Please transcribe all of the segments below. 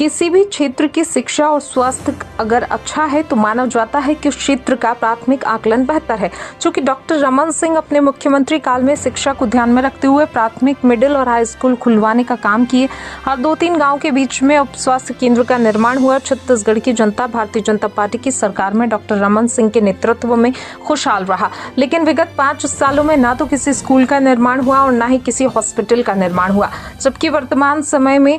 किसी भी क्षेत्र की शिक्षा और स्वास्थ्य अगर अच्छा है तो माना जाता है कि उस क्षेत्र का प्राथमिक आकलन बेहतर है। चूंकि डॉक्टर रमन सिंह अपने मुख्यमंत्री काल में शिक्षा को ध्यान में रखते हुए प्राथमिक, मिडिल और हाई स्कूल खुलवाने का काम किए। हर 2-3 गाँव के बीच में उप स्वास्थ्य केंद्र का निर्माण हुआ। छत्तीसगढ़ की जनता भारतीय जनता पार्टी की सरकार में डॉक्टर रमन सिंह के नेतृत्व में खुशहाल रहा, लेकिन विगत 5 सालों में ना तो किसी स्कूल का निर्माण हुआ और ना ही किसी हॉस्पिटल का निर्माण हुआ। जबकि वर्तमान समय में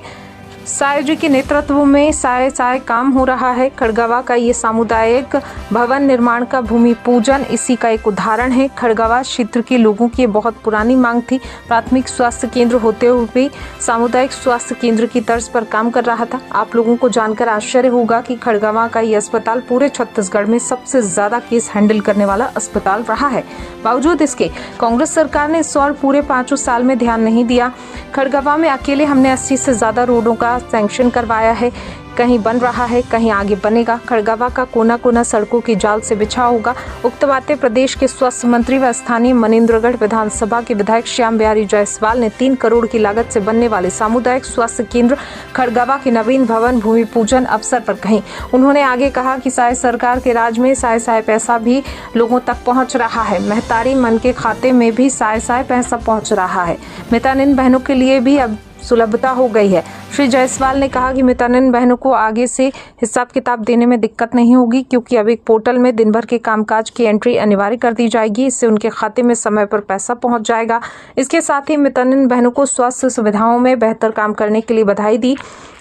साय जी के नेतृत्व में साय काम हो रहा है। खड़गवा का ये सामुदायिक भवन निर्माण का भूमि पूजन इसी का एक उदाहरण है। खड़गवा क्षेत्र के लोगों की बहुत पुरानी मांग थी। प्राथमिक स्वास्थ्य केंद्र होते हुए भी सामुदायिक स्वास्थ्य केंद्र की तर्ज पर काम कर रहा था। आप लोगों को जानकर आश्चर्य होगा कि खड़गवा का ये अस्पताल पूरे छत्तीसगढ़ में सबसे ज्यादा केस हैंडल करने वाला अस्पताल रहा है। बावजूद इसके कांग्रेस सरकार ने इस और पूरे 5 साल में ध्यान नहीं दिया। खड़गवा में अकेले हमने 80 से ज्यादा रोडों का सैंक्शन करवाया है। कहीं बन रहा है, कहीं आगे बनेगा। खड़गवा का कोना कोना सड़कों की जाल से बिछा होगा। उक्त बातें प्रदेश के स्वास्थ्य मंत्री व स्थानीय मनेंद्रगढ़ विधानसभा के विधायक श्याम बिहारी जायसवाल ने 3 करोड़ की लागत से बनने वाले सामुदायिक स्वास्थ्य केंद्र खड़गवा के नवीन भवन भूमि पूजन अवसर पर कही। उन्होंने आगे कहा कि साय सरकार के राज में साय पैसा भी लोगों तक पहुंच रहा है। महतारी मन के खाते में भी साय पैसा पहुंच रहा है। मितानिन बहनों के लिए भी अब सुलभता हो गई है। श्री जायसवाल ने कहा कि मितानिन बहनों को आगे से हिसाब किताब देने में दिक्कत नहीं होगी, क्योंकि अब एक पोर्टल में दिन भर के कामकाज की एंट्री अनिवार्य कर दी जाएगी। इससे उनके खाते में समय पर पैसा पहुंच जाएगा। इसके साथ ही मितानिन बहनों को स्वास्थ्य सुविधाओं में बेहतर काम करने के लिए बधाई दी।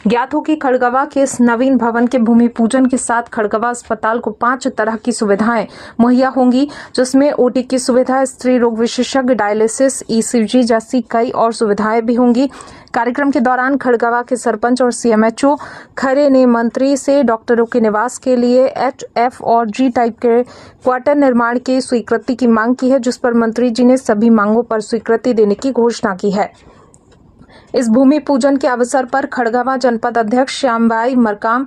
ज्ञात हो कि खड़गवा के इस नवीन भवन के भूमि पूजन के साथ खड़गवा अस्पताल को 5 तरह की सुविधाएं मुहैया होंगी, जिसमें ओटी की सुविधा, स्त्री रोग विशेषज्ञ, डायलिसिस, ईसीजी जैसी कई और सुविधाएं भी होंगी। कार्यक्रम के दौरान खड़गवा के सरपंच और सीएमएचओ खरे ने मंत्री से डॉक्टरों के निवास के लिए एच, एफ और जी टाइप के क्वार्टर निर्माण की स्वीकृति की मांग की है, जिस पर मंत्री जी ने सभी मांगों पर स्वीकृति देने की घोषणा की है। इस भूमि पूजन के अवसर पर खड़गवा जनपद अध्यक्ष श्यामबाई मरकाम,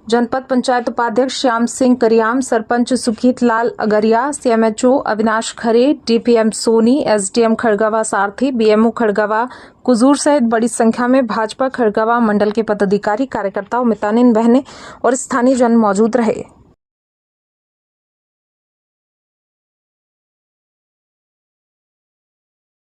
जनपद पंचायत उपाध्यक्ष श्याम सिंह करियाम, सरपंच सुखीत लाल अगरिया, सीएमएचओ अविनाश खरे, डीपीएम सोनी, एसडीएम खड़गवा सारथी, बीएमओ खड़गवा कुजूर सहित बड़ी संख्या में भाजपा खड़गवा मंडल के पदाधिकारी, कार्यकर्ता, मितानिन बहनें और स्थानीय जन मौजूद रहे।